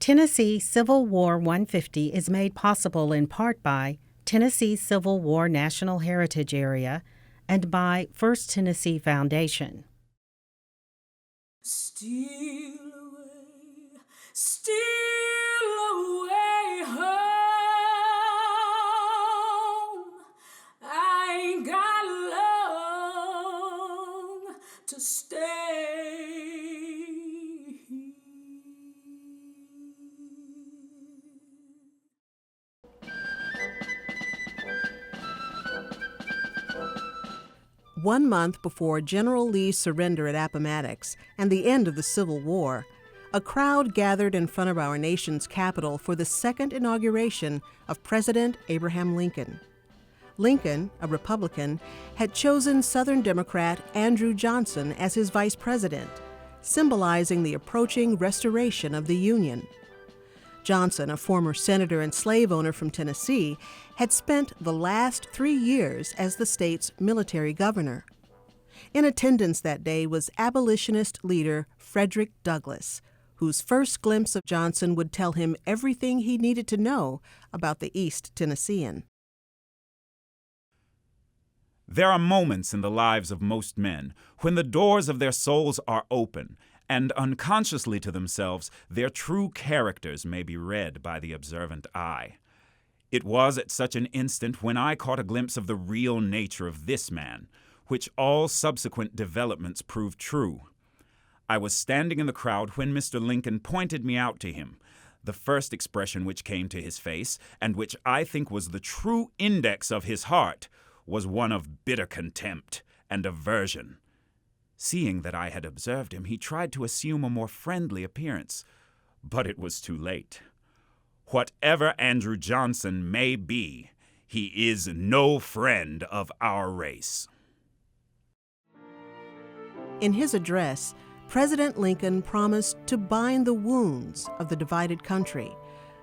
Tennessee Civil War 150 is made possible in part by Tennessee Civil War National Heritage Area and by First Tennessee Foundation. Steal away home. I ain't got long to stay. One month before General Lee's surrender at Appomattox and the end of the Civil War, a crowd gathered in front of our nation's capital for the second inauguration of President Abraham Lincoln. Lincoln, a Republican, had chosen Southern Democrat Andrew Johnson as his vice president, symbolizing the approaching restoration of the Union. Johnson, a former senator and slave owner from Tennessee, had spent the last 3 years as the state's military governor. In attendance that day was abolitionist leader Frederick Douglass, whose first glimpse of Johnson would tell him everything he needed to know about the East Tennessean. There are moments in the lives of most men when the doors of their souls are open, and unconsciously to themselves, their true characters may be read by the observant eye. It was at such an instant when I caught a glimpse of the real nature of this man, which all subsequent developments proved true. I was standing in the crowd when Mr. Lincoln pointed me out to him. The first expression which came to his face, and which I think was the true index of his heart, was one of bitter contempt and aversion. Seeing that I had observed him, he tried to assume a more friendly appearance, but it was too late. Whatever Andrew Johnson may be, he is no friend of our race. In his address, President Lincoln promised to bind the wounds of the divided country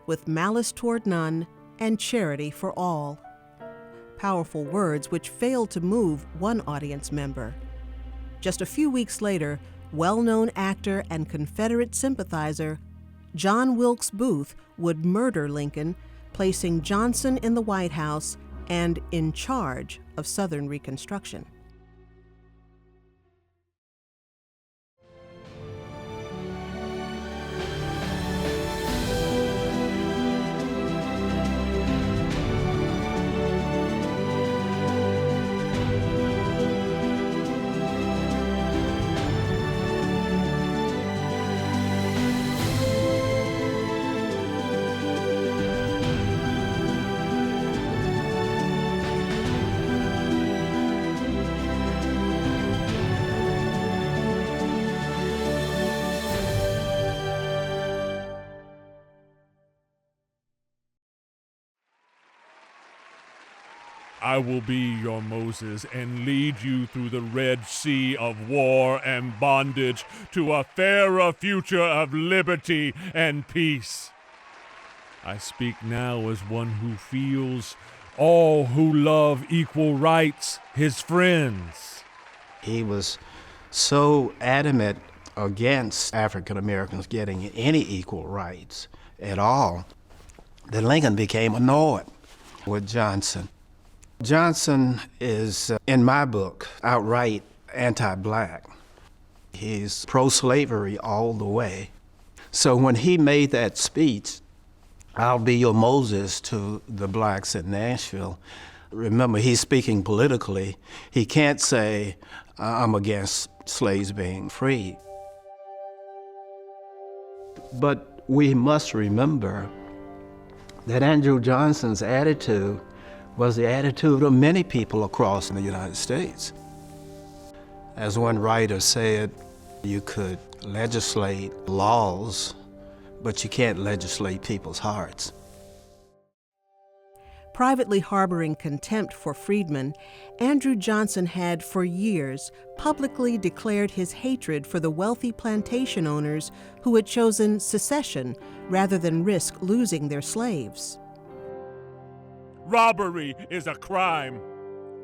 with malice toward none and charity for all. Powerful words which failed to move one audience member. Just a few weeks later, well-known actor and Confederate sympathizer John Wilkes Booth would murder Lincoln, placing Johnson in the White House and in charge of Southern Reconstruction. I will be your Moses and lead you through the Red Sea of war and bondage to a fairer future of liberty and peace. I speak now as one who feels all who love equal rights, his friends. He was so adamant against African Americans getting any equal rights at all that Lincoln became annoyed with Johnson. Johnson is, in my book, outright anti-black. He's pro-slavery all the way. So when he made that speech, "I'll be your Moses" to the blacks in Nashville, remember, he's speaking politically. He can't say, "I'm against slaves being free." But we must remember that Andrew Johnson's attitude was the attitude of many people across the United States. As one writer said, you could legislate laws, but you can't legislate people's hearts. Privately harboring contempt for freedmen, Andrew Johnson had for years publicly declared his hatred for the wealthy plantation owners who had chosen secession rather than risk losing their slaves. Robbery is a crime.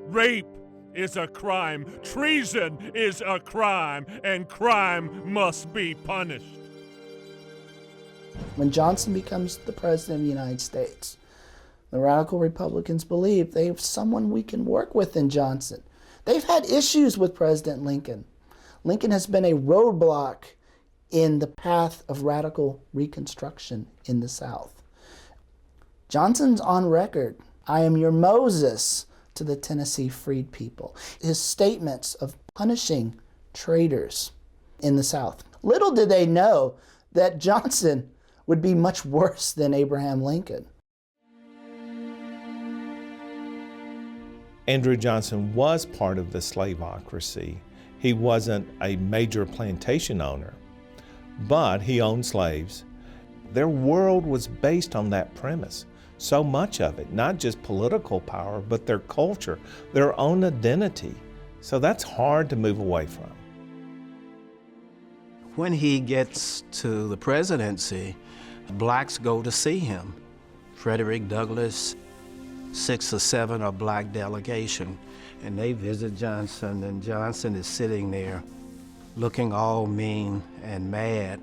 Rape is a crime. Treason is a crime, and crime must be punished. When Johnson becomes the president of the United States, the radical Republicans believe they have someone we can work with in Johnson. They've had issues with President Lincoln. Lincoln has been a roadblock in the path of radical Reconstruction in the South. Johnson's on record, "I am your Moses," to the Tennessee freed people. His statements of punishing traitors in the South. Little did they know that Johnson would be much worse than Abraham Lincoln. Andrew Johnson was part of the slaveocracy. He wasn't a major plantation owner, but he owned slaves. Their world was based on that premise. So much of it, not just political power, but their culture, their own identity. So that's hard to move away from. When he gets to the presidency, blacks go to see him. Frederick Douglass, 6 or 7 are black delegation, and they visit Johnson, and Johnson is sitting there looking all mean and mad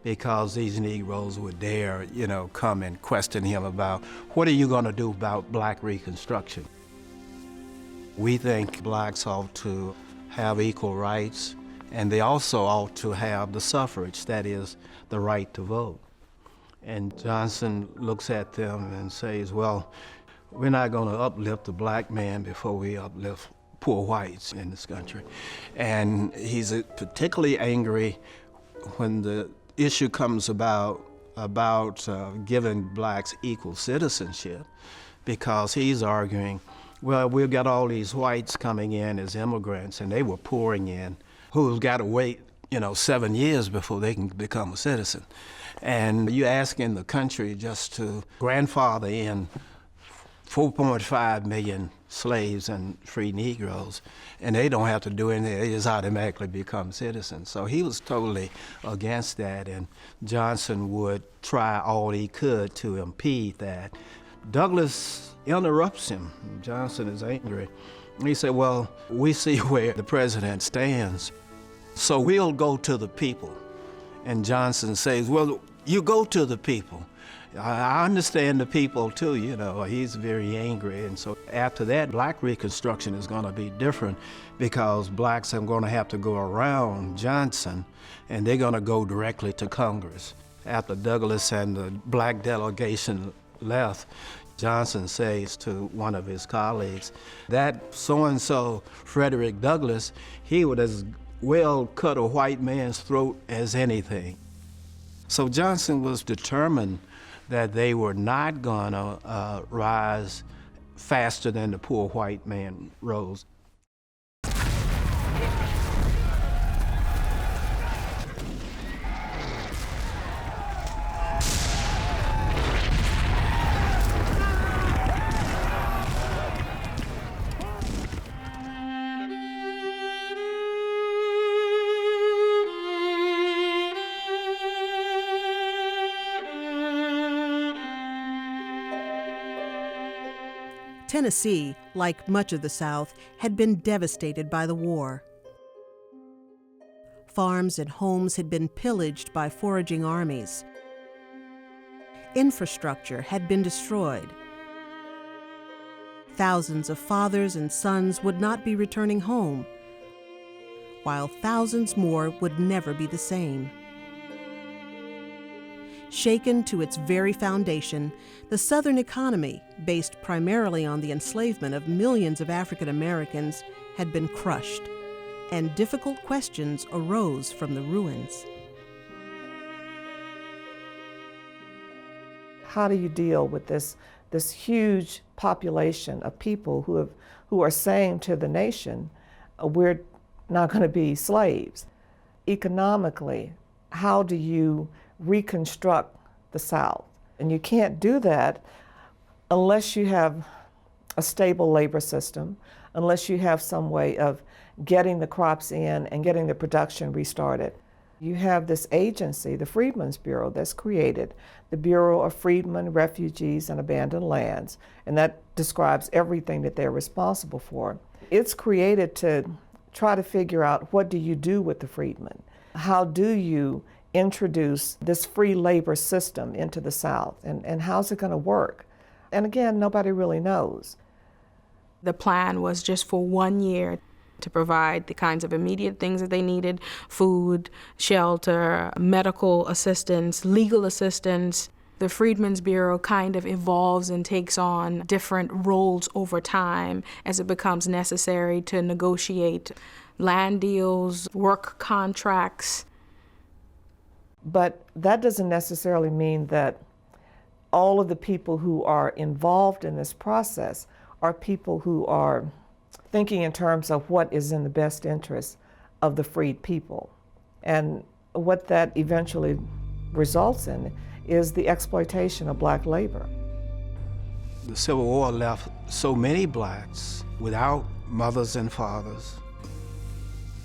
because these Negroes would dare, come and question him about, what are you going to do about black Reconstruction? We think blacks ought to have equal rights, and they also ought to have the suffrage, that is, the right to vote. And Johnson looks at them and says, well, we're not going to uplift the black man before we uplift poor whites in this country. And he's particularly angry when the issue comes about giving blacks equal citizenship, because he's arguing, well, we've got all these whites coming in as immigrants, and they were pouring in, who've got to wait 7 years before they can become a citizen. And you're asking the country just to grandfather in 4.5 million slaves and free Negroes, and they don't have to do anything, they just automatically become citizens. So he was totally against that, and Johnson would try all he could to impede that. Douglass interrupts him. Johnson is angry. He said, well, we see where the president stands, so we'll go to the people. And Johnson says, well, you go to the people. I understand the people too, he's very angry. And so after that, black Reconstruction is going to be different, because blacks are going to have to go around Johnson, and they're going to go directly to Congress. After Douglass and the black delegation left, Johnson says to one of his colleagues, that so-and-so Frederick Douglass, he would as well cut a white man's throat as anything. So Johnson was determined that they were not gonna rise faster than the poor white man rose. Tennessee, like much of the South, had been devastated by the war. Farms and homes had been pillaged by foraging armies. Infrastructure had been destroyed. Thousands of fathers and sons would not be returning home, while thousands more would never be the same. Shaken to its very foundation, the Southern economy, based primarily on the enslavement of millions of African Americans, had been crushed, and difficult questions arose from the ruins. How do you deal with this huge population of people who are saying to the nation, we're not going to be slaves? Economically, how do you reconstruct the South? And you can't do that unless you have a stable labor system, unless you have some way of getting the crops in and getting the production restarted. You have this agency, the Freedmen's Bureau, that's created, the Bureau of Freedmen, Refugees, and Abandoned Lands, and that describes everything that they're responsible for. It's created to try to figure out, what do you do with the freedmen? How do you introduce this free labor system into the South, and how's it going to work? And again, nobody really knows. The plan was just for 1 year to provide the kinds of immediate things that they needed: food, shelter, medical assistance, legal assistance. The Freedmen's Bureau kind of evolves and takes on different roles over time as it becomes necessary to negotiate land deals, work contracts. But that doesn't necessarily mean that all of the people who are involved in this process are people who are thinking in terms of what is in the best interest of the freed people. And what that eventually results in is the exploitation of black labor. The Civil War left so many blacks without mothers and fathers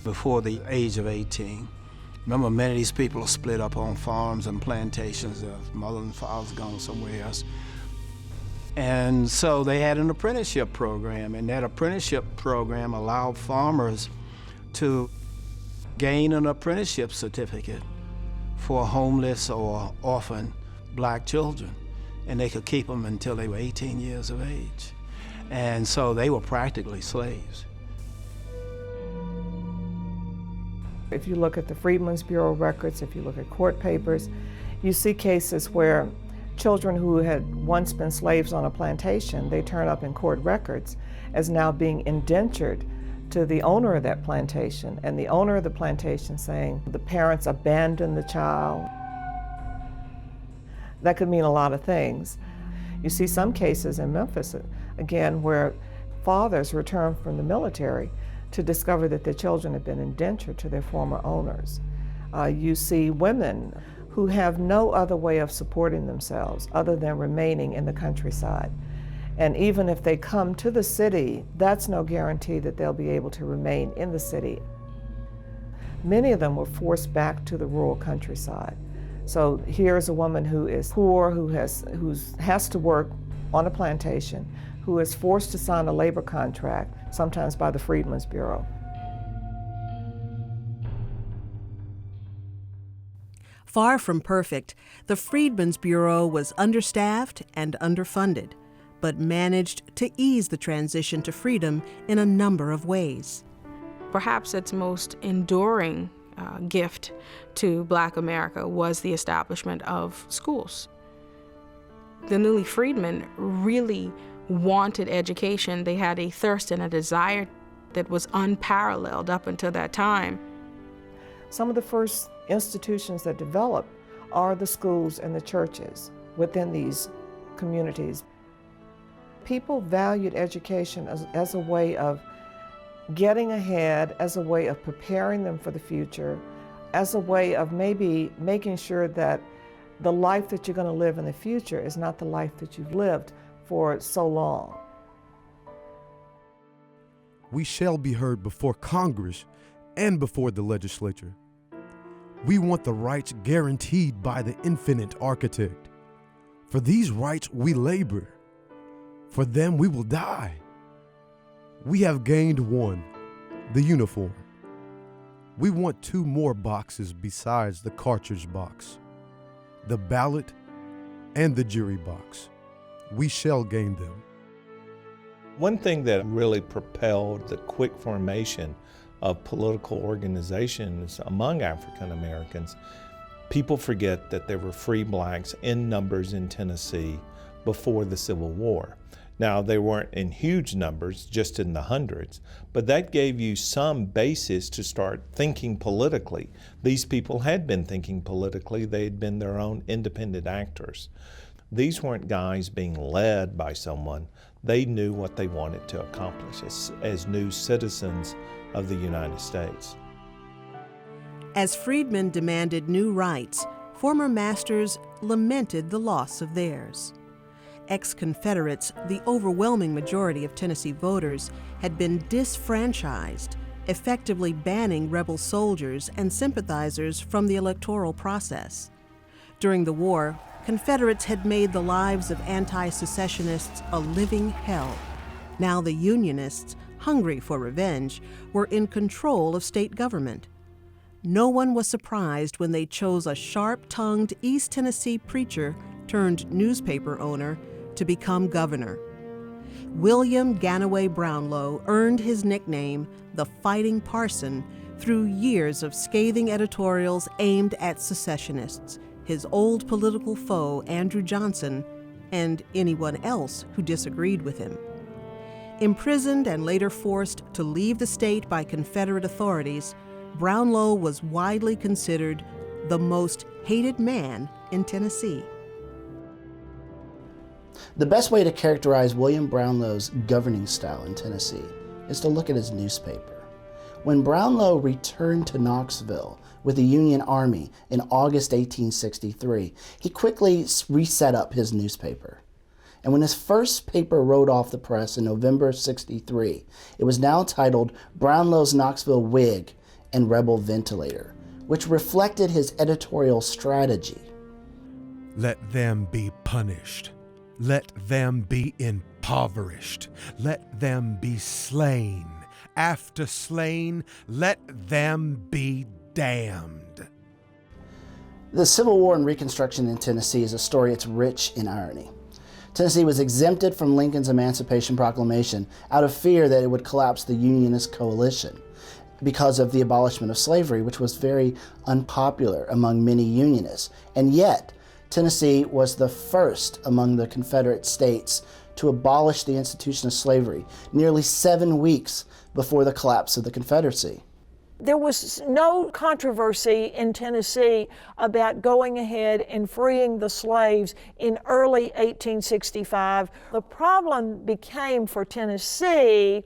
before the age of 18. Remember, many of these people are split up on farms and plantations. Their mothers and fathers gone somewhere else. And so they had an apprenticeship program, and that apprenticeship program allowed farmers to gain an apprenticeship certificate for homeless or orphan black children, and they could keep them until they were 18 years of age. And so they were practically slaves. If you look at the Freedmen's Bureau records, if you look at court papers, you see cases where children who had once been slaves on a plantation, they turn up in court records as now being indentured to the owner of that plantation, and the owner of the plantation saying the parents abandoned the child. That could mean a lot of things. You see some cases in Memphis, again, where fathers return from the military to discover that their children have been indentured to their former owners. You see women who have no other way of supporting themselves other than remaining in the countryside. And even if they come to the city, that's no guarantee that they'll be able to remain in the city. Many of them were forced back to the rural countryside. So here's a woman who is poor, who has to work on a plantation, who is forced to sign a labor contract, sometimes by the Freedmen's Bureau. Far from perfect, the Freedmen's Bureau was understaffed and underfunded, but managed to ease the transition to freedom in a number of ways. Perhaps its most enduring gift to Black America was the establishment of schools. The newly freedmen really wanted education. They had a thirst and a desire that was unparalleled up until that time. Some of the first institutions that develop are the schools and the churches within these communities. People valued education as a way of getting ahead, as a way of preparing them for the future, as a way of maybe making sure that the life that you're going to live in the future is not the life that you've lived for so long. We shall be heard before Congress and before the legislature. We want the rights guaranteed by the infinite architect. For these rights we labor. For them we will die. We have gained one, the uniform. We want 2 more boxes besides the cartridge box, the ballot and the jury box. We shall gain them. One thing that really propelled the quick formation of political organizations among African Americans, people forget that there were free blacks in numbers in Tennessee before the Civil War. Now, they weren't in huge numbers, just in the hundreds, but that gave you some basis to start thinking politically. These people had been thinking politically. They had been their own independent actors. These weren't guys being led by someone. They knew what they wanted to accomplish as new citizens of the United States. As freedmen demanded new rights, former masters lamented the loss of theirs. Ex-Confederates, the overwhelming majority of Tennessee voters, had been disfranchised, effectively banning rebel soldiers and sympathizers from the electoral process. During the war, Confederates had made the lives of anti-secessionists a living hell. Now the Unionists, hungry for revenge, were in control of state government. no one was surprised when they chose a sharp-tongued East Tennessee preacher turned newspaper owner to become governor. William Ganaway Brownlow earned his nickname, the Fighting Parson, through years of scathing editorials aimed at secessionists, his old political foe, Andrew Johnson, and anyone else who disagreed with him. Imprisoned and later forced to leave the state by Confederate authorities, Brownlow was widely considered the most hated man in Tennessee. The best way to characterize William Brownlow's governing style in Tennessee is to look at his newspaper. When Brownlow returned to Knoxville with the Union Army in August 1863, he quickly reset up his newspaper. And when his first paper rode off the press in November 63, it was now titled Brownlow's Knoxville Whig and Rebel Ventilator, which reflected his editorial strategy. Let them be punished. Let them be impoverished. Let them be slain. After slain, let them be damned. The Civil War and Reconstruction in Tennessee is a story that's rich in irony. Tennessee was exempted from Lincoln's Emancipation Proclamation out of fear that it would collapse the Unionist coalition because of the abolishment of slavery, which was very unpopular among many Unionists. And yet, Tennessee was the first among the Confederate states to abolish the institution of slavery, nearly 7 weeks before the collapse of the Confederacy. There was no controversy in Tennessee about going ahead and freeing the slaves in early 1865. The problem became for Tennessee,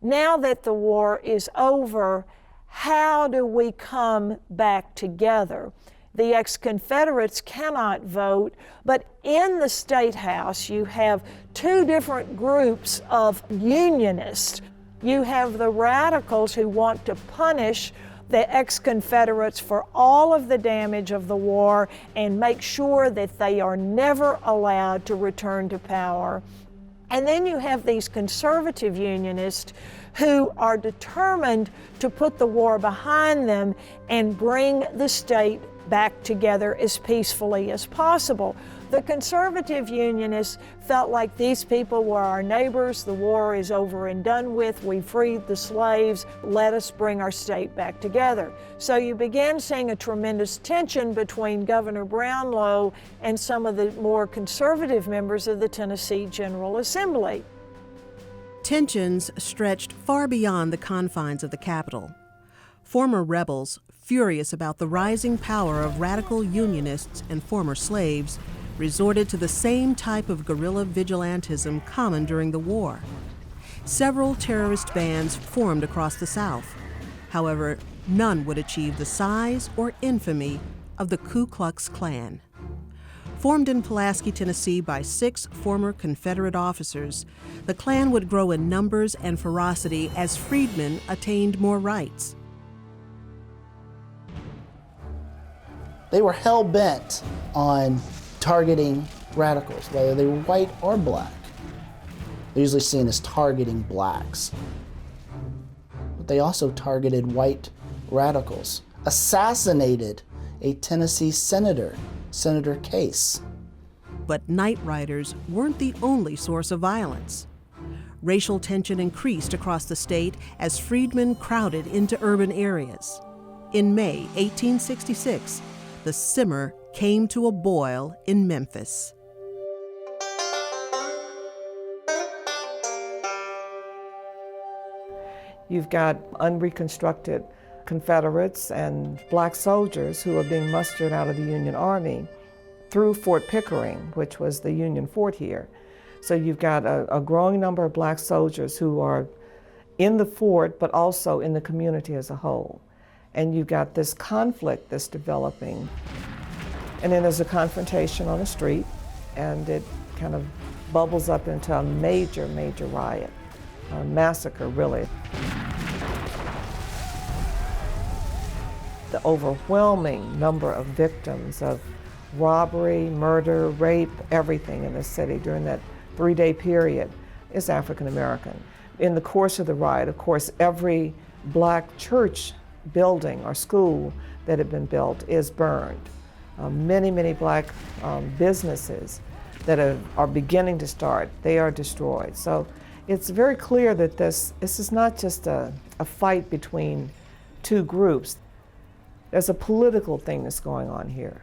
now that the war is over, how do we come back together? The ex-Confederates cannot vote, but in the State House you have two different groups of Unionists. You have the radicals who want to punish the ex-Confederates for all of the damage of the war and make sure that they are never allowed to return to power. And then you have these conservative Unionists who are determined to put the war behind them and bring the state back together as peacefully as possible. The conservative Unionists felt like these people were our neighbors, the war is over and done with, we freed the slaves, let us bring our state back together. So you began seeing a tremendous tension between Governor Brownlow and some of the more conservative members of the Tennessee General Assembly. Tensions stretched far beyond the confines of the capital. Former rebels, furious about the rising power of radical Unionists and former slaves, resorted to the same type of guerrilla vigilantism common during the war. Several terrorist bands formed across the South. However, none would achieve the size or infamy of the Ku Klux Klan. Formed in Pulaski, Tennessee by 6 former Confederate officers, the Klan would grow in numbers and ferocity as freedmen attained more rights. They were hell-bent on targeting radicals, whether they were white or black. They're usually seen as targeting blacks. But they also targeted white radicals, assassinated a Tennessee senator, Senator Case. But night riders weren't the only source of violence. Racial tension increased across the state as freedmen crowded into urban areas. In May 1866, the simmer came to a boil in Memphis. You've got unreconstructed Confederates and black soldiers who are being mustered out of the Union Army through Fort Pickering, which was the Union fort here. So you've got a growing number of black soldiers who are in the fort, but also in the community as a whole. And you've got this conflict that's developing. And then there's a confrontation on the street, and it kind of bubbles up into a major, major riot, a massacre, really. The overwhelming number of victims of robbery, murder, rape, everything in the city during that 3-day period is African American. In the course of the riot, of course, every black church building or school that had been built is burned. Many black businesses that are beginning to start, they are destroyed. So it's very clear that this is not just a fight between two groups. There's a political thing that's going on here.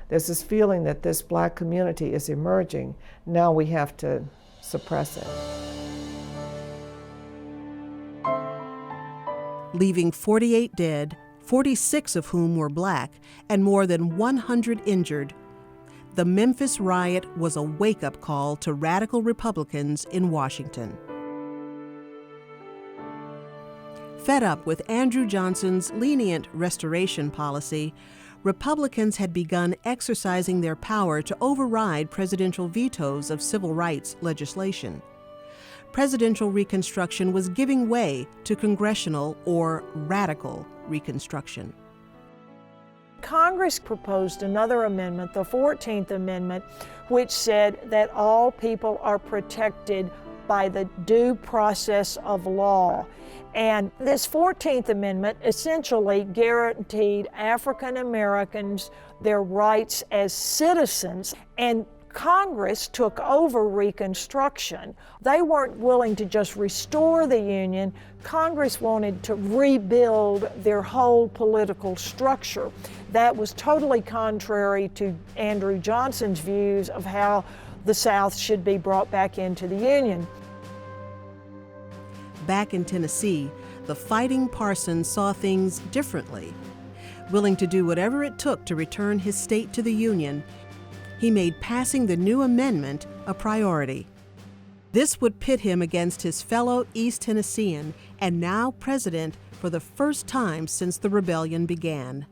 There's this feeling that this black community is emerging. Now we have to suppress it. Leaving 48 dead, 46 of whom were black, and more than 100 injured, the Memphis riot was a wake-up call to radical Republicans in Washington. Fed up with Andrew Johnson's lenient restoration policy, Republicans had begun exercising their power to override presidential vetoes of civil rights legislation. Presidential Reconstruction was giving way to congressional or radical Reconstruction. Congress proposed another amendment, the 14th Amendment, which said that all people are protected by the due process of law. And this 14th Amendment essentially guaranteed African Americans their rights as citizens, and Congress took over Reconstruction. They weren't willing to just restore the Union. Congress wanted to rebuild their whole political structure. That was totally contrary to Andrew Johnson's views of how the South should be brought back into the Union. Back in Tennessee, the Fighting Parsons saw things differently. Willing to do whatever it took to return his state to the Union, he made passing the new amendment a priority. This would pit him against his fellow East Tennessean and now president for the first time since the rebellion began.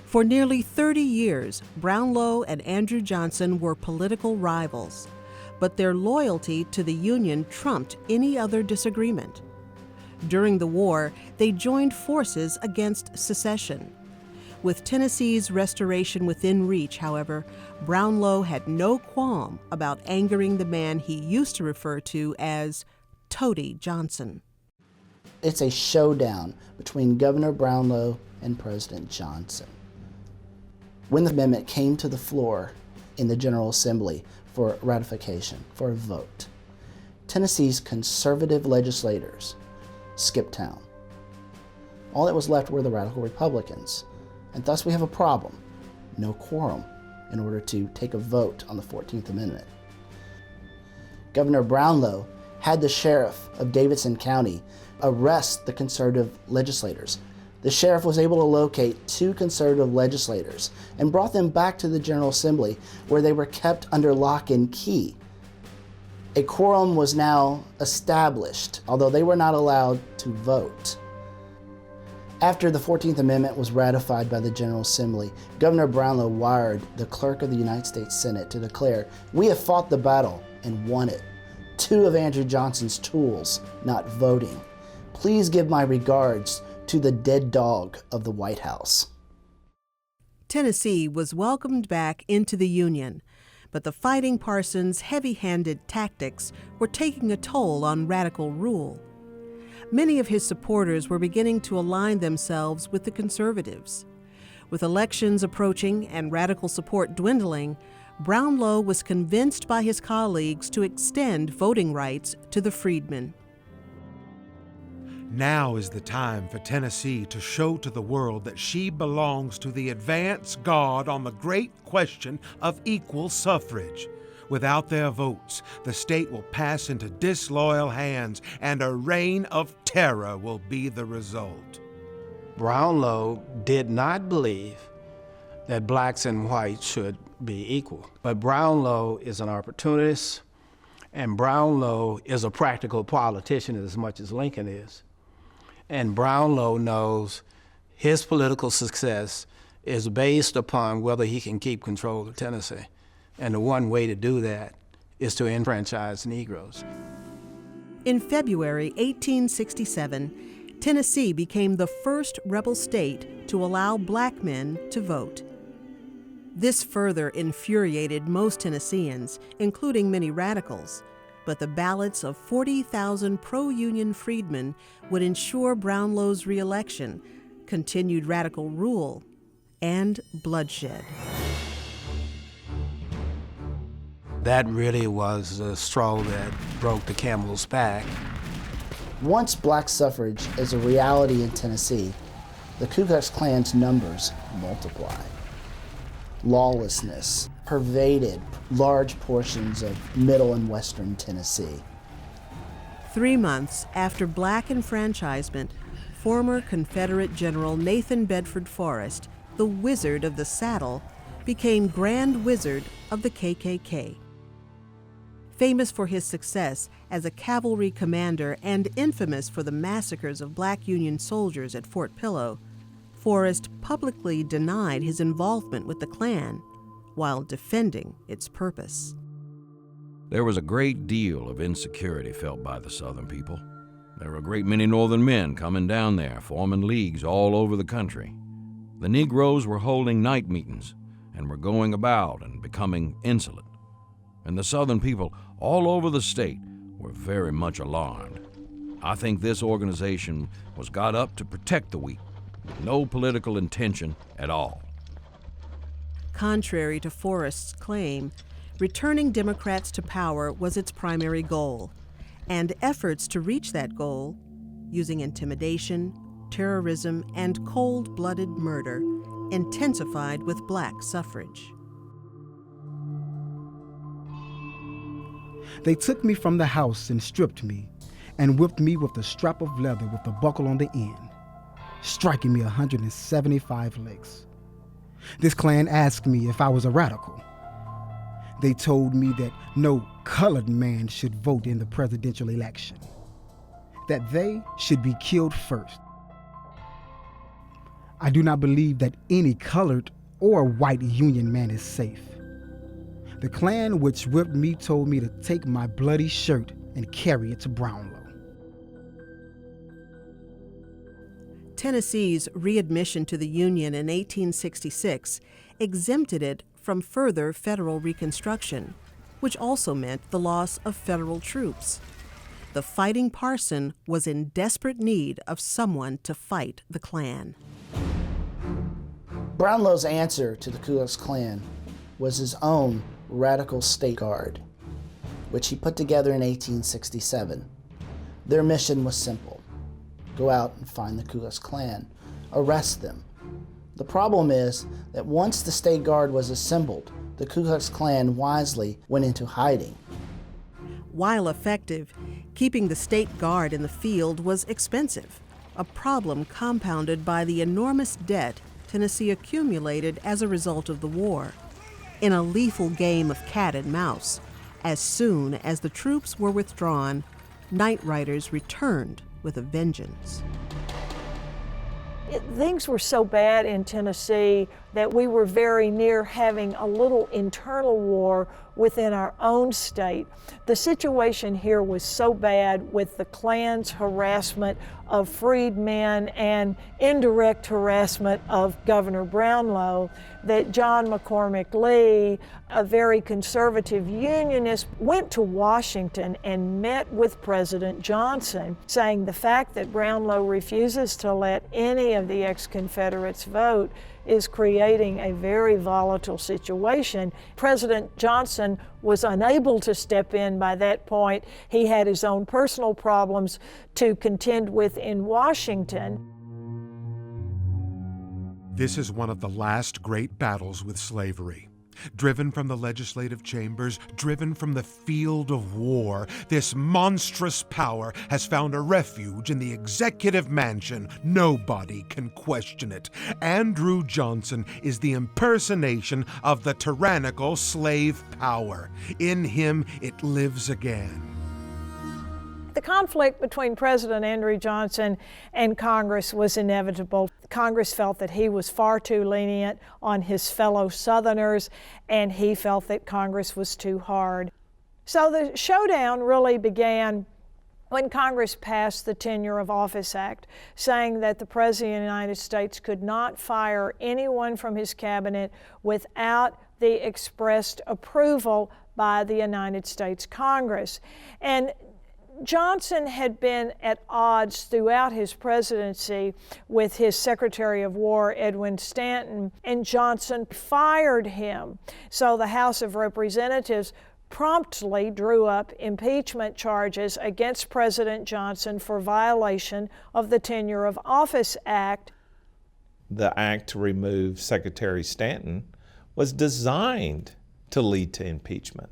For nearly 30 years, Brownlow and Andrew Johnson were political rivals, but their loyalty to the Union trumped any other disagreement. During the war, they joined forces against secession. With Tennessee's restoration within reach, however, Brownlow had no qualm about angering the man he used to refer to as Toady Johnson. It's a showdown between Governor Brownlow and President Johnson. When the amendment came to the floor in the General Assembly for ratification, for a vote, Tennessee's conservative legislators skipped town. All that was left were the radical Republicans, and thus we have a problem: no quorum in order to take a vote on the 14th Amendment. Governor Brownlow had the sheriff of Davidson County arrest the conservative legislators. The sheriff was able to locate 2 conservative legislators and brought them back to the General Assembly, where they were kept under lock and key. A quorum was now established, although they were not allowed to vote. After the 14th Amendment was ratified by the General Assembly, Governor Brownlow wired the clerk of the United States Senate to declare, "We have fought the battle and won it. 2 of Andrew Johnson's tools not voting. Please give my regards to the dead dog of the White House." Tennessee was welcomed back into the Union, but the Fighting Parsons' heavy-handed tactics were taking a toll on radical rule. Many of his supporters were beginning to align themselves with the conservatives. With elections approaching and radical support dwindling, Brownlow was convinced by his colleagues to extend voting rights to the freedmen. Now is the time for Tennessee to show to the world that she belongs to the advance guard on the great question of equal suffrage. Without their votes, the state will pass into disloyal hands, and a reign of terror will be the result. Brownlow did not believe that blacks and whites should be equal. But Brownlow is an opportunist, and Brownlow is a practical politician as much as Lincoln is. And Brownlow knows his political success is based upon whether he can keep control of Tennessee. And the one way to do that is to enfranchise Negroes. In February 1867, Tennessee became the first rebel state to allow black men to vote. This further infuriated most Tennesseans, including many radicals, but the ballots of 40,000 pro-Union freedmen would ensure Brownlow's re-election, continued radical rule, and bloodshed. That really was the straw that broke the camel's back. Once black suffrage is a reality in Tennessee, the Ku Klux Klan's numbers multiplied. Lawlessness pervaded large portions of middle and western Tennessee. 3 months after black enfranchisement, former Confederate General Nathan Bedford Forrest, the Wizard of the Saddle, became Grand Wizard of the KKK. Famous for his success as a cavalry commander and infamous for the massacres of black Union soldiers at Fort Pillow, Forrest publicly denied his involvement with the Klan while defending its purpose. There was a great deal of insecurity felt by the Southern people. There were a great many Northern men coming down there, forming leagues all over the country. The Negroes were holding night meetings and were going about and becoming insolent. And the Southern people all over the state were very much alarmed. I think this organization was got up to protect the weak, with no political intention at all. Contrary to Forrest's claim, returning Democrats to power was its primary goal, and efforts to reach that goal, using intimidation, terrorism, and cold-blooded murder, intensified with black suffrage. They took me from the house and stripped me and whipped me with a strap of leather with a buckle on the end, striking me 175 licks. This Klan asked me if I was a radical. They told me that no colored man should vote in the presidential election, that they should be killed first. I do not believe that any colored or white Union man is safe. The Klan which whipped me told me to take my bloody shirt and carry it to Brownlow. Tennessee's readmission to the Union in 1866 exempted it from further federal Reconstruction, which also meant the loss of federal troops. The fighting parson was in desperate need of someone to fight the Klan. Brownlow's answer to the Ku Klux Klan was his own Radical State Guard, which he put together in 1867. Their mission was simple: go out and find the Ku Klux Klan, arrest them. The problem is that once the State Guard was assembled, the Ku Klux Klan wisely went into hiding. While effective, keeping the State Guard in the field was expensive, a problem compounded by the enormous debt Tennessee accumulated as a result of the war. In a lethal game of cat and mouse, as soon as the troops were withdrawn, night riders returned with a vengeance. Things were so bad in Tennessee that we were very near having a little internal war within our own state. The situation here was so bad with the Klan's harassment of freedmen and indirect harassment of Governor Brownlow that John McCormick Lee, a very conservative unionist, went to Washington and met with President Johnson, saying the fact that Brownlow refuses to let any of the ex-Confederates vote is creating a very volatile situation. President Johnson was unable to step in by that point. He had his own personal problems to contend with in Washington. This is one of the last great battles with slavery. Driven from the legislative chambers, driven from the field of war, this monstrous power has found a refuge in the executive mansion. Nobody can question it. Andrew Johnson is the impersonation of the tyrannical slave power. In him, it lives again. The conflict between President Andrew Johnson and Congress was inevitable. Congress felt that he was far too lenient on his fellow Southerners, and he felt that Congress was too hard. So the showdown really began when Congress passed the Tenure of Office Act, saying that the President of the United States could not fire anyone from his cabinet without the expressed approval by the United States Congress. And Johnson had been at odds throughout his presidency with his Secretary of War, Edwin Stanton, and Johnson fired him. So the House of Representatives promptly drew up impeachment charges against President Johnson for violation of the Tenure of Office Act. The act to remove Secretary Stanton was designed to lead to impeachment,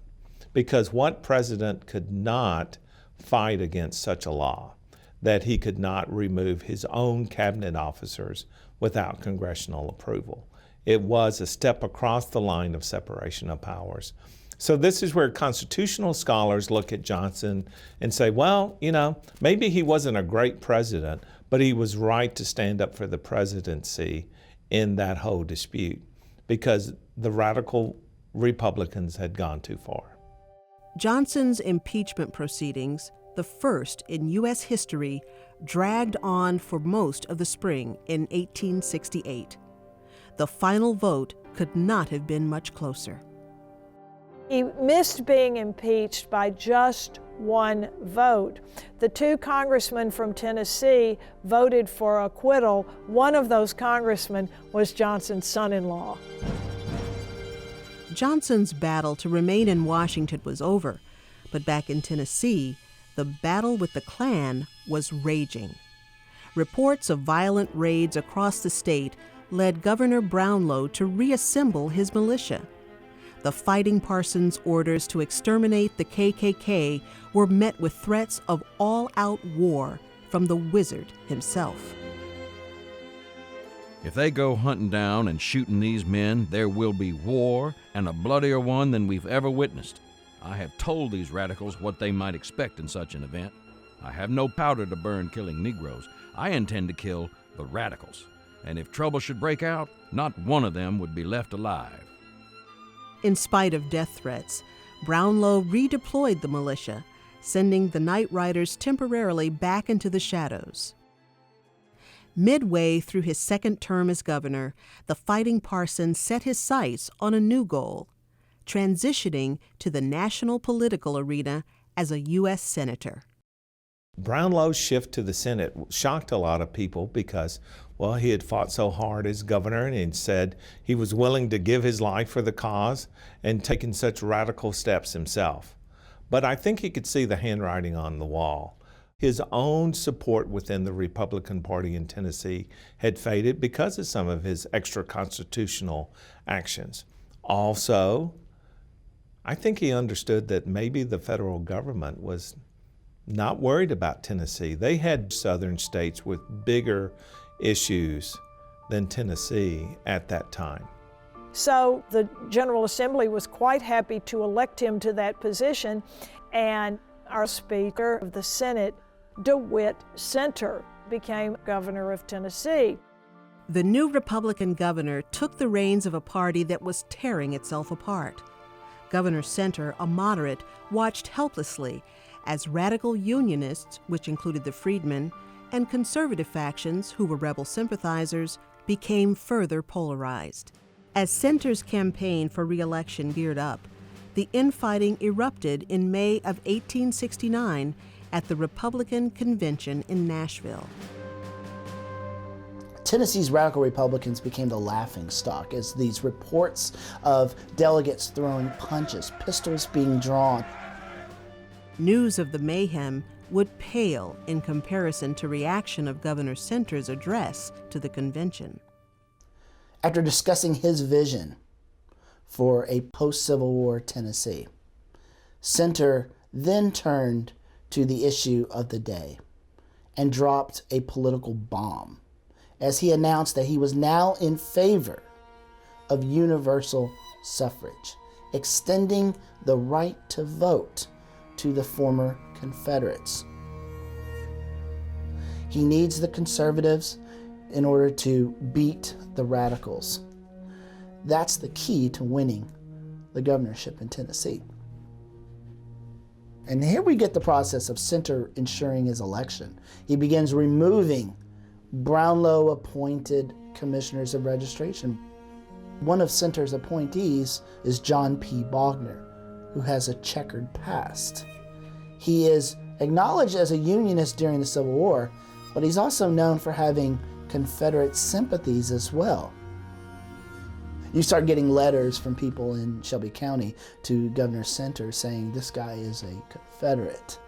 because what president could not fight against such a law that he could not remove his own cabinet officers without congressional approval? It was a step across the line of separation of powers. So this is where constitutional scholars look at Johnson and say, well, maybe he wasn't a great president, but he was right to stand up for the presidency in that whole dispute, because the radical Republicans had gone too far. Johnson's impeachment proceedings, the first in U.S. history, dragged on for most of the spring in 1868. The final vote could not have been much closer. He missed being impeached by just one vote. The two congressmen from Tennessee voted for acquittal. One of those congressmen was Johnson's son-in-law. Johnson's battle to remain in Washington was over, but back in Tennessee, the battle with the Klan was raging. Reports of violent raids across the state led Governor Brownlow to reassemble his militia. The Fighting Parsons' orders to exterminate the KKK were met with threats of all-out war from the wizard himself. If they go hunting down and shooting these men, there will be war, and a bloodier one than we've ever witnessed. I have told these radicals what they might expect in such an event. I have no powder to burn killing Negroes. I intend to kill the radicals. And if trouble should break out, not one of them would be left alive. In spite of death threats, Brownlow redeployed the militia, sending the Night Riders temporarily back into the shadows. Midway through his second term as governor, the Fighting Parsons set his sights on a new goal: transitioning to the national political arena as a U.S. Senator. Brownlow's shift to the Senate shocked a lot of people because, well, he had fought so hard as governor and he'd said he was willing to give his life for the cause and taken such radical steps himself. But I think he could see the handwriting on the wall. His own support within the Republican Party in Tennessee had faded because of some of his extra-constitutional actions. Also, I think he understood that maybe the federal government was not worried about Tennessee. They had southern states with bigger issues than Tennessee at that time. So the General Assembly was quite happy to elect him to that position, and our Speaker of the Senate, DeWitt Center, became governor of Tennessee. The new Republican governor took the reins of a party that was tearing itself apart. Governor Center, a moderate, watched helplessly as radical Unionists, which included the freedmen, and conservative factions, who were rebel sympathizers, became further polarized. As Center's campaign for re-election geared up, the infighting erupted in May of 1869 at the Republican Convention in Nashville. Tennessee's radical Republicans became the laughingstock as these reports of delegates throwing punches, pistols being drawn. News of the mayhem would pale in comparison to reaction of Governor Center's address to the convention. After discussing his vision for a post-Civil War Tennessee, Center then turned to the issue of the day and dropped a political bomb as he announced that he was now in favor of universal suffrage, extending the right to vote to the former Confederates. He needs the conservatives in order to beat the radicals. That's the key to winning the governorship in Tennessee. And here we get the process of Center ensuring his election. He begins removing Brownlow-appointed commissioners of registration. One of Center's appointees is John P. Bogner, who has a checkered past. He is Acknowledged as a Unionist during the Civil War, but he's also known for having Confederate sympathies as well. You start getting letters from people in Shelby County to Governor Center saying this guy is a Confederate.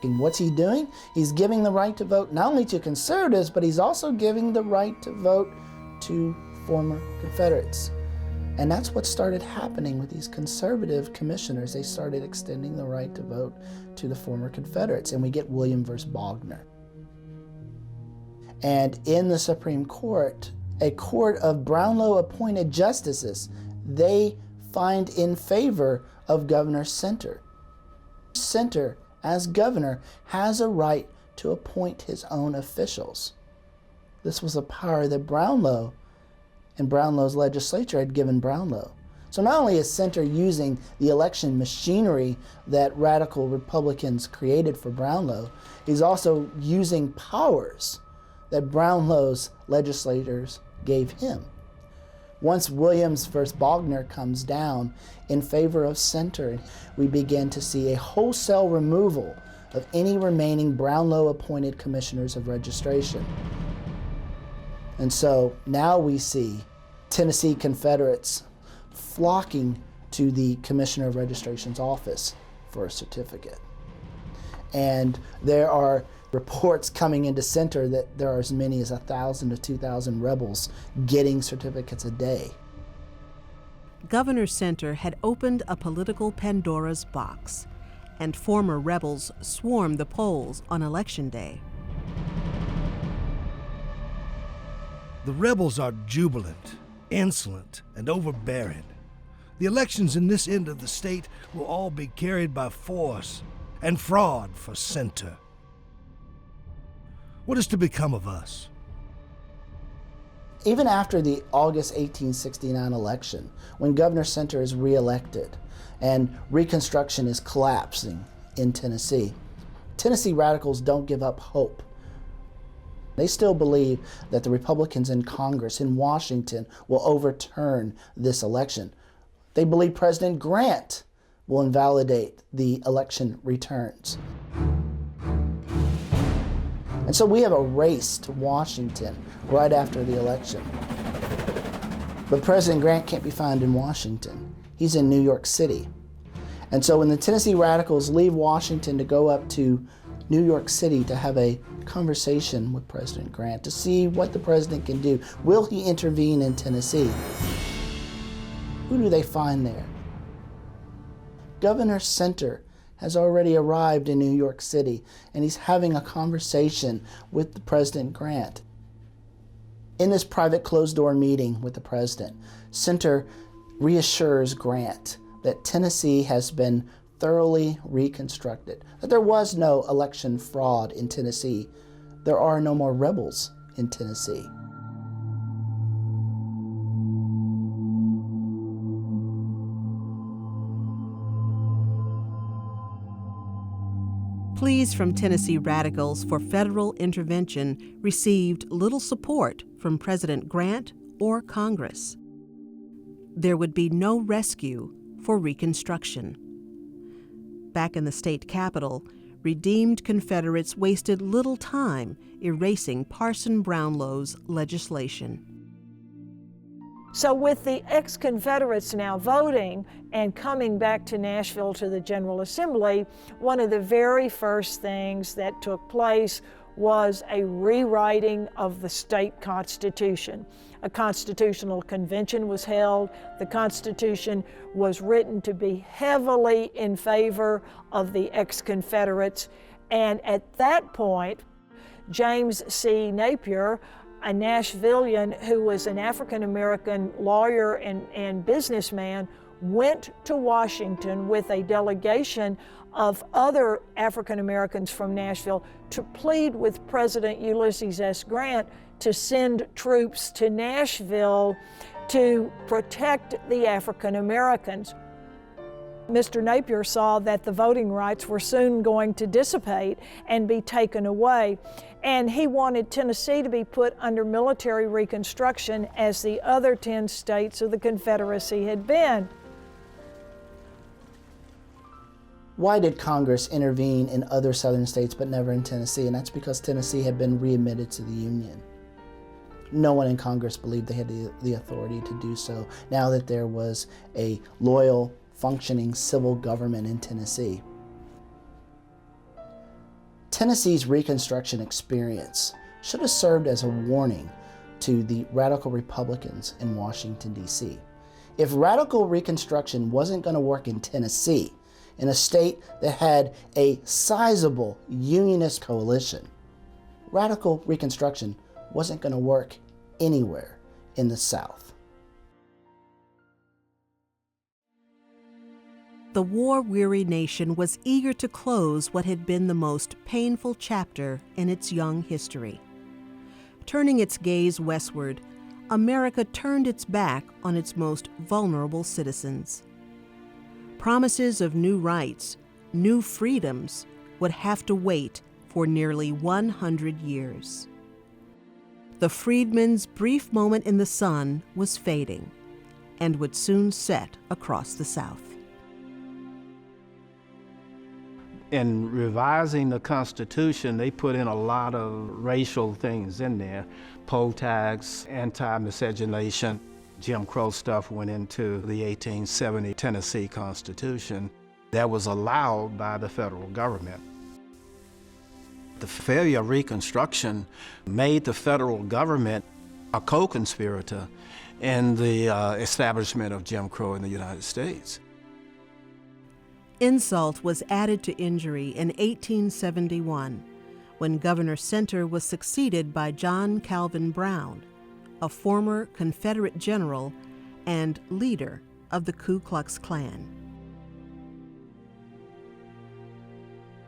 And what's he doing? He's giving the right to vote not only to conservatives, but he's also giving the right to vote to former Confederates. And that's what started happening with these conservative commissioners. They started extending the right to vote to the former Confederates, and we get William versus Bogner. And in the Supreme Court, a court of Brownlow-appointed justices, they find in favor of Governor Center. Center, as governor, has a right to appoint his own officials. This was a power that Brownlow and Brownlow's legislature had given Brownlow. So not only is Center using the election machinery that radical Republicans created for Brownlow, he's also using powers that Brownlow's legislators gave him. Once Williams versus Bogner comes down in favor of Center, we begin to see a wholesale removal of any remaining Brownlow-appointed commissioners of registration. And so now we see Tennessee Confederates flocking to the Commissioner of Registration's office for a certificate. And there are reports coming into Center that there are as many as 1,000 to 2,000 rebels getting certificates a day. Governor Center had opened a political Pandora's box, and former rebels swarmed the polls on Election Day. The rebels are jubilant, insolent, and overbearing. The elections in this end of the state will all be carried by force and fraud for Center. What is to become of us? Even after the August 1869 election, when Governor Center is reelected and Reconstruction is collapsing in Tennessee, Tennessee radicals don't give up hope. They still believe that the Republicans in Congress in Washington will overturn this election. They believe President Grant will invalidate the election returns. And so we have a race to Washington right after the election. But President Grant can't be found in Washington. He's in New York City. And so when the Tennessee radicals leave Washington to go up to New York City to have a conversation with President Grant to see what the president can do, will he intervene in Tennessee? Who do they find there? Governor Center has already arrived in New York City, and he's having a conversation with the President Grant. In this private closed-door meeting with the president, Center reassures Grant that Tennessee has been thoroughly reconstructed, that there was no election fraud in Tennessee. There are no more rebels in Tennessee. Pleas from Tennessee radicals for federal intervention received little support from President Grant or Congress. There would be no rescue for Reconstruction. Back in the state capitol, redeemed Confederates wasted little time erasing Parson Brownlow's legislation. So with the ex-Confederates now voting and coming back to Nashville to the General Assembly, one of the very first things that took place was a rewriting of the state constitution. A constitutional convention was held. The Constitution was written to be heavily in favor of the ex-Confederates. And at that point, James C. Napier, a Nashvilleian who was an African-American lawyer and businessman, went to Washington with a delegation of other African-Americans from Nashville to plead with President Ulysses S. Grant to send troops to Nashville to protect the African-Americans. Mr. Napier saw that the voting rights were soon going to dissipate and be taken away, and he wanted Tennessee to be put under military reconstruction as the other 10 states of the Confederacy had been. Why did Congress intervene in other southern states but never in Tennessee? And that's because Tennessee had been readmitted to the Union. No one in Congress believed they had the authority to do so now that there was a loyal, functioning civil government in Tennessee. Tennessee's Reconstruction experience should have served as a warning to the radical Republicans in Washington, D.C. If radical Reconstruction wasn't going to work in Tennessee, in a state that had a sizable unionist coalition, radical Reconstruction wasn't going to work anywhere in the South. The war-weary nation was eager to close what had been the most painful chapter in its young history. Turning its gaze westward, America turned its back on its most vulnerable citizens. Promises of new rights, new freedoms, would have to wait for nearly 100 years. The freedmen's brief moment in the sun was fading and would soon set across the South. In revising the Constitution, they put in a lot of racial things in there. Poll tax, anti-miscegenation, Jim Crow stuff went into the 1870 Tennessee Constitution that was allowed by the federal government. The failure of Reconstruction made the federal government a co-conspirator in the establishment of Jim Crow in the United States. Insult was added to injury in 1871 when Governor Center was succeeded by John Calvin Brown, a former Confederate general and leader of the Ku Klux Klan.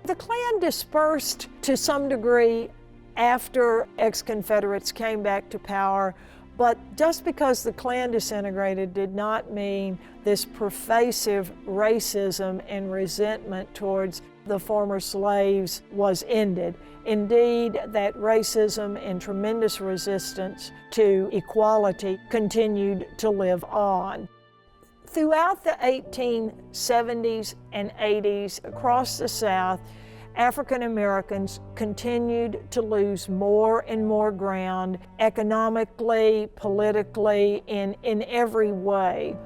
The Klan dispersed to some degree after ex-Confederates came back to power, but just because the Klan disintegrated did not mean this pervasive racism and resentment towards the former slaves was ended. Indeed, that racism and tremendous resistance to equality continued to live on. Throughout the 1870s and 80s, across the South, African Americans continued to lose more and more ground economically, politically, in every way.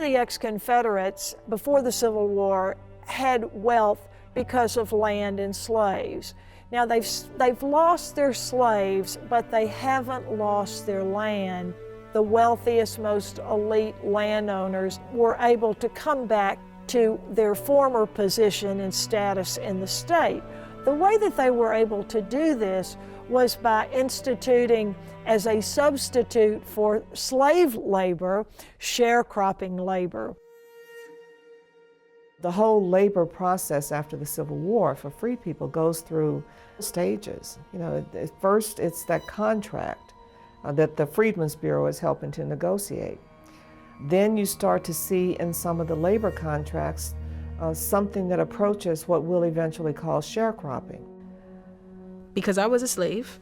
The ex-Confederates, before the Civil War, had wealth because of land and slaves. Now they've lost their slaves, but they haven't lost their land. The wealthiest, most elite landowners were able to come back to their former position and status in the state. The way that they were able to do this was by instituting, as a substitute for slave labor, sharecropping labor. The whole labor process after the Civil War for free people goes through stages. You know, at first it's that contract that the Freedmen's Bureau is helping to negotiate. Then you start to see in some of the labor contracts something that approaches what we'll eventually call sharecropping. Because I was a slave,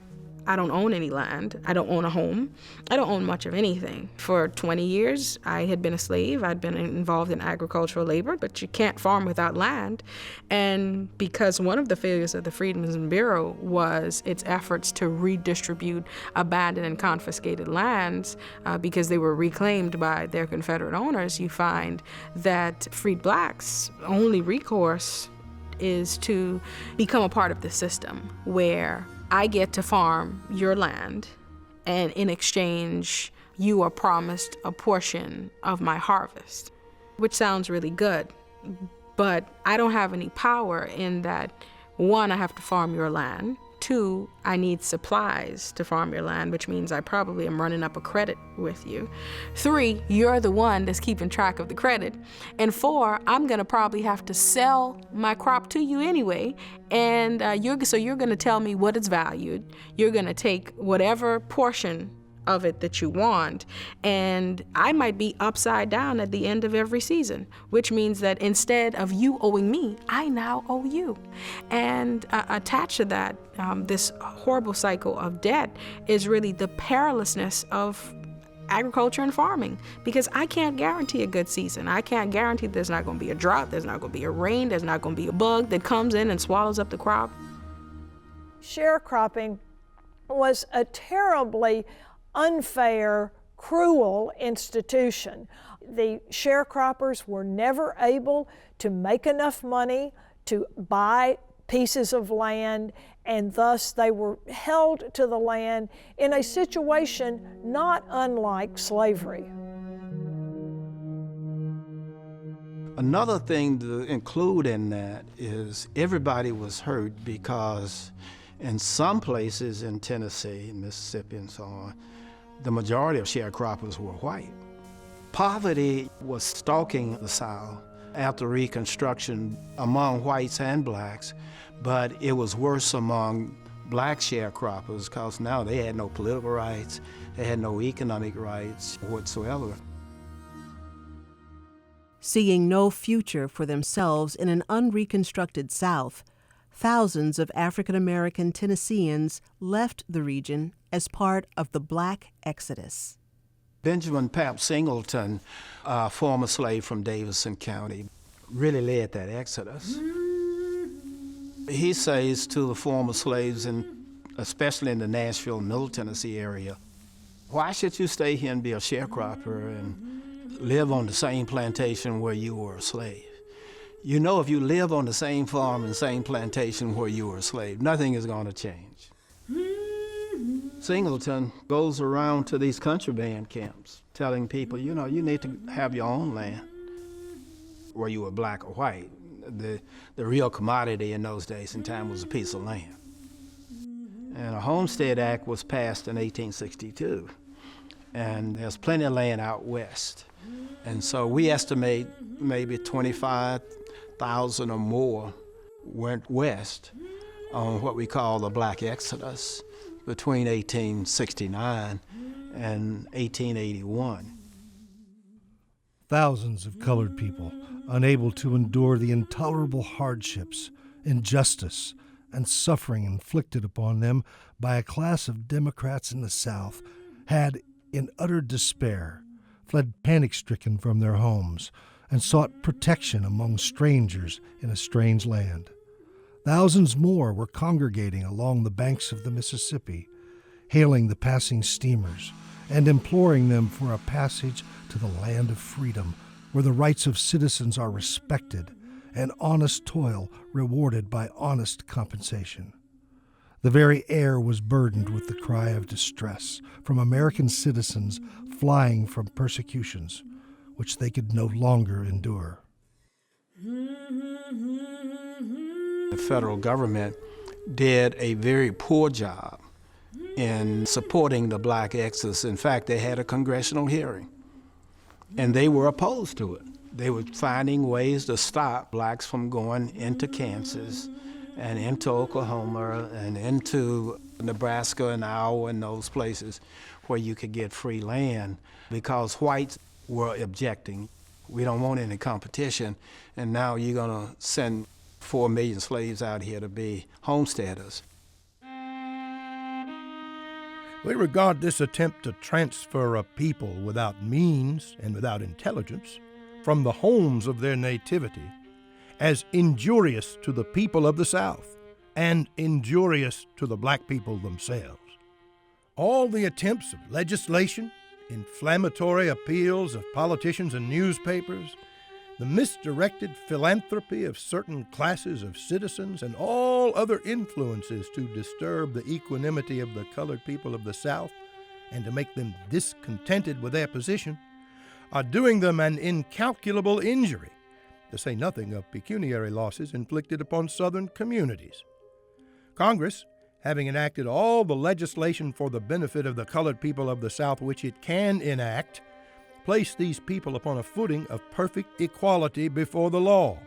I don't own any land. I don't own a home. I don't own much of anything. For 20 years, I had been a slave. I'd been involved in agricultural labor, but you can't farm without land. And because one of the failures of the Freedmen's Bureau was its efforts to redistribute abandoned and confiscated lands because they were reclaimed by their Confederate owners, you find that freed blacks' only recourse is to become a part of the system where I get to farm your land, and in exchange, you are promised a portion of my harvest, which sounds really good, but I don't have any power in that. One, I have to farm your land. Two, I need supplies to farm your land, which means I probably am running up a credit with you. Three, you're the one that's keeping track of the credit. And four, I'm gonna probably have to sell my crop to you anyway, and you're gonna tell me what it's valued. You're gonna take whatever portion of it that you want, and I might be upside down at the end of every season, which means that instead of you owing me, I now owe you. And attached to that, this horrible cycle of debt is really the perilousness of agriculture and farming, because I can't guarantee a good season. I can't guarantee there's not going to be a drought, there's not going to be a rain, there's not going to be a bug that comes in and swallows up the crop. Sharecropping was a terribly unfair, cruel institution. The sharecroppers were never able to make enough money to buy pieces of land, and thus they were held to the land in a situation not unlike slavery. Another thing to include in that is everybody was hurt because in some places in Tennessee, Mississippi, and so on, the majority of sharecroppers were white. Poverty was stalking the South after Reconstruction among whites and blacks, but it was worse among black sharecroppers because now they had no political rights, they had no economic rights whatsoever. Seeing no future for themselves in an unreconstructed South, thousands of African American Tennesseans left the region as part of the Black Exodus. Benjamin Pap Singleton, a former slave from Davidson County, really led that exodus. He says to the former slaves, especially in the Nashville, Middle Tennessee area, why should you stay here and be a sharecropper and live on the same plantation where you were a slave? You know, if you live on the same farm and same plantation where you were a slave, nothing is going to change. Singleton goes around to these country band camps telling people, you know, you need to have your own land, whether you were black or white. The real commodity in those days and time was a piece of land. And a Homestead Act was passed in 1862, and there's plenty of land out west. And so we estimate maybe 25,000 or more went west on what we call the Black Exodus between 1869 and 1881. Thousands of colored people, unable to endure the intolerable hardships, injustice, and suffering inflicted upon them by a class of Democrats in the South, had, in utter despair, fled panic-stricken from their homes and sought protection among strangers in a strange land. Thousands more were congregating along the banks of the Mississippi, hailing the passing steamers and imploring them for a passage to the land of freedom, where the rights of citizens are respected and honest toil rewarded by honest compensation. The very air was burdened with the cry of distress from American citizens flying from persecutions which they could no longer endure. The federal government did a very poor job in supporting the Black Exodus. In fact, they had a congressional hearing, and they were opposed to it. They were finding ways to stop blacks from going into Kansas and into Oklahoma and into Nebraska and Iowa and those places where you could get free land, because whites were objecting. We don't want any competition, and now you're going to send 4 million slaves out here to be homesteaders. We regard this attempt to transfer a people without means and without intelligence from the homes of their nativity as injurious to the people of the South and injurious to the black people themselves. All the attempts of legislation, inflammatory appeals of politicians and newspapers, the misdirected philanthropy of certain classes of citizens, and all other influences to disturb the equanimity of the colored people of the South and to make them discontented with their position, are doing them an incalculable injury, to say nothing of pecuniary losses inflicted upon Southern communities. Congress, having enacted all the legislation for the benefit of the colored people of the South which it can enact, place these people upon a footing of perfect equality before the law.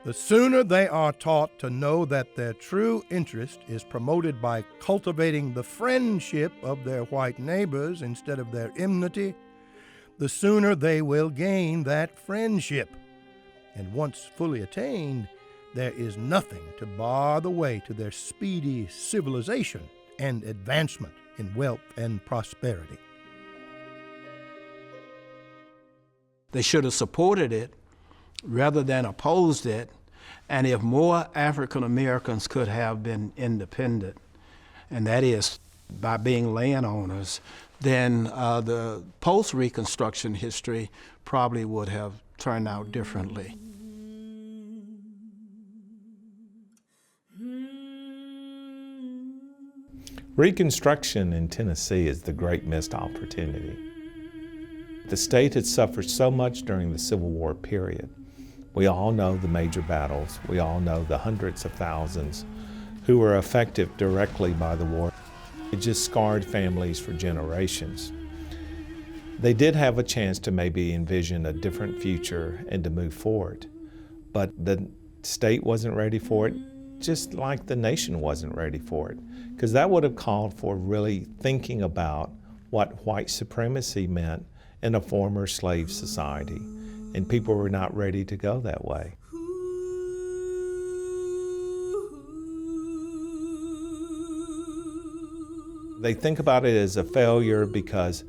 The sooner they are taught to know that their true interest is promoted by cultivating the friendship of their white neighbors instead of their enmity, the sooner they will gain that friendship. And once fully attained, there is nothing to bar the way to their speedy civilization and advancement in wealth and prosperity. They should have supported it rather than opposed it. And if more African Americans could have been independent, and that is by being landowners, then the post-Reconstruction history probably would have turned out differently. Reconstruction in Tennessee is the great missed opportunity. The state had suffered so much during the Civil War period. We all know the major battles. We all know the hundreds of thousands who were affected directly by the war. It just scarred families for generations. They did have a chance to maybe envision a different future and to move forward, but the state wasn't ready for it, just like the nation wasn't ready for it, because that would have called for really thinking about what white supremacy meant in a former slave society, and people were not ready to go that way. They think about it as a failure because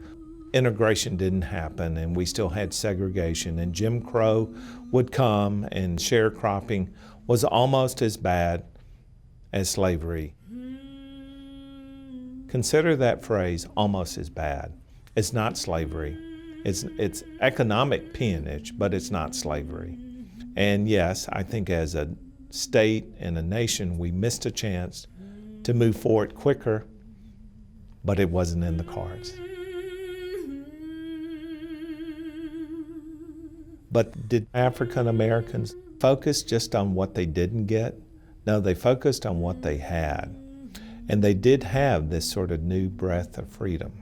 integration didn't happen and we still had segregation, and Jim Crow would come and sharecropping was almost as bad as slavery. Consider that phrase, almost as bad. It's not slavery. It's economic peonage, but it's not slavery. And yes, I think as a state and a nation, we missed a chance to move forward quicker, but it wasn't in the cards. But did African Americans focus just on what they didn't get? No, they focused on what they had. And they did have this sort of new breath of freedom.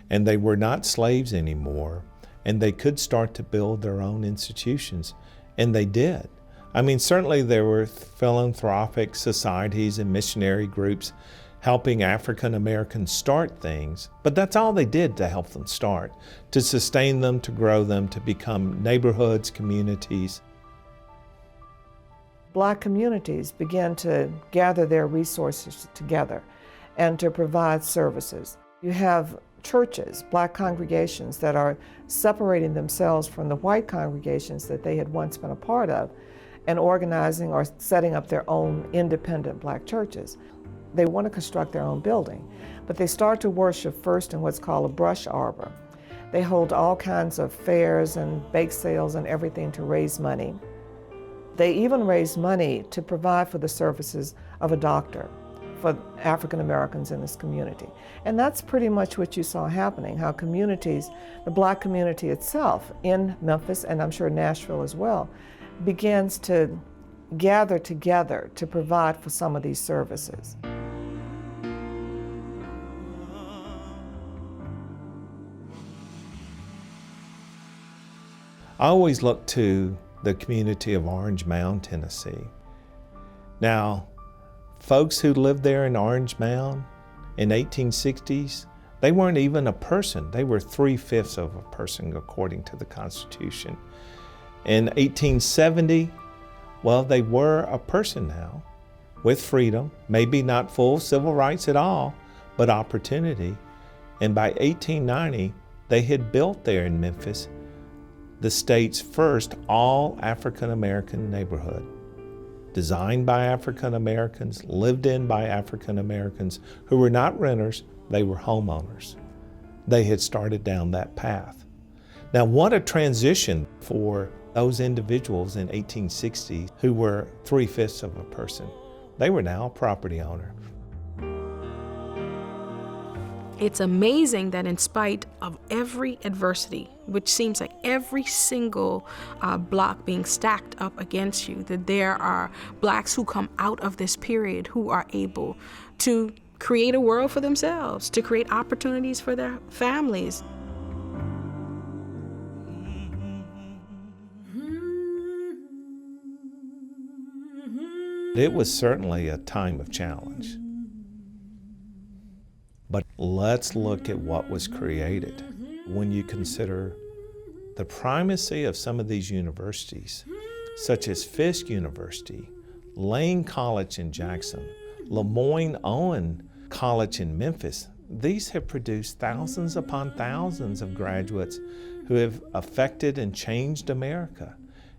And they were not slaves anymore, and they could start to build their own institutions, and they did. I mean, certainly there were philanthropic societies and missionary groups helping African Americans start things, but that's all they did to help them start, to sustain them, to grow them, to become neighborhoods, communities. Black communities began to gather their resources together and to provide services. You have churches, black congregations that are separating themselves from the white congregations that they had once been a part of and organizing or setting up their own independent black churches. They want to construct their own building, but they start to worship first in what's called a brush arbor. They hold all kinds of fairs and bake sales and everything to raise money. They even raise money to provide for the services of a doctor for African Americans in this community. And that's pretty much what you saw happening, how communities, the black community itself in Memphis, and I'm sure Nashville as well, begins to gather together to provide for some of these services. I always look to the community of Orange Mound, Tennessee. Now, folks who lived there in Orange Mound in 1860s, they weren't even a person. They were 3/5 of a person according to the Constitution. In 1870, well, they were a person now with freedom, maybe not full civil rights at all, but opportunity. And by 1890, they had built there in Memphis the state's first all African American neighborhood, designed by African Americans, lived in by African Americans who were not renters, they were homeowners. They had started down that path. Now, what a transition for those individuals in 1860 who were 3/5 of a person. They were now a property owner. It's amazing that in spite of every adversity, which seems like every single block being stacked up against you, that there are blacks who come out of this period who are able to create a world for themselves, to create opportunities for their families. It was certainly a time of challenge. But let's look at what was created. When you consider the primacy of some of these universities, such as Fisk University, Lane College in Jackson, Lemoyne-Owen College in Memphis, these have produced thousands upon thousands of graduates who have affected and changed America.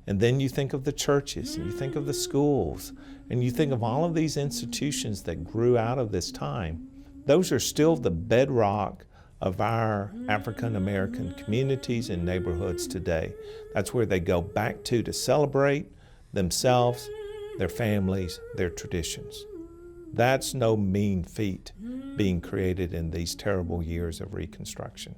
And then you think of the churches, and you think of the schools, and you think of all of these institutions that grew out of this time. Those are still the bedrock of our African American communities and neighborhoods today. That's where they go back to celebrate themselves, their families, their traditions. That's no mean feat being created in these terrible years of Reconstruction.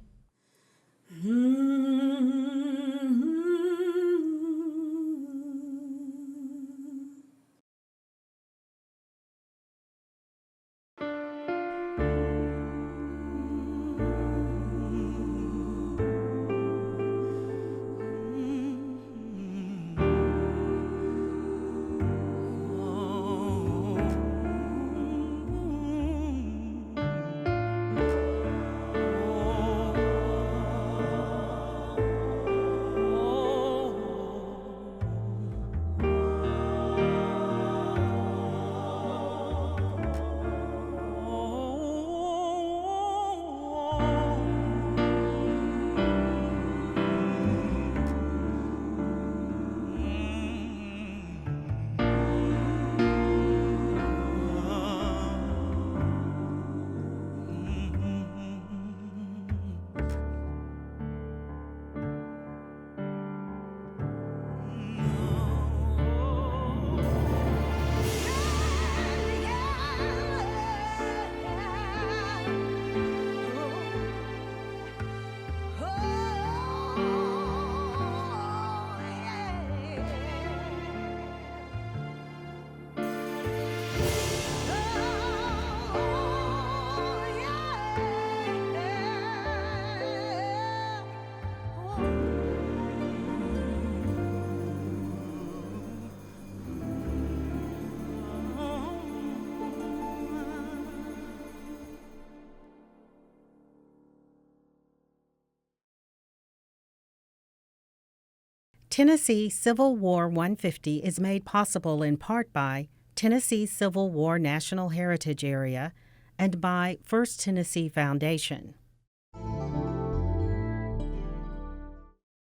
Tennessee Civil War 150 is made possible in part by Tennessee Civil War National Heritage Area and by First Tennessee Foundation.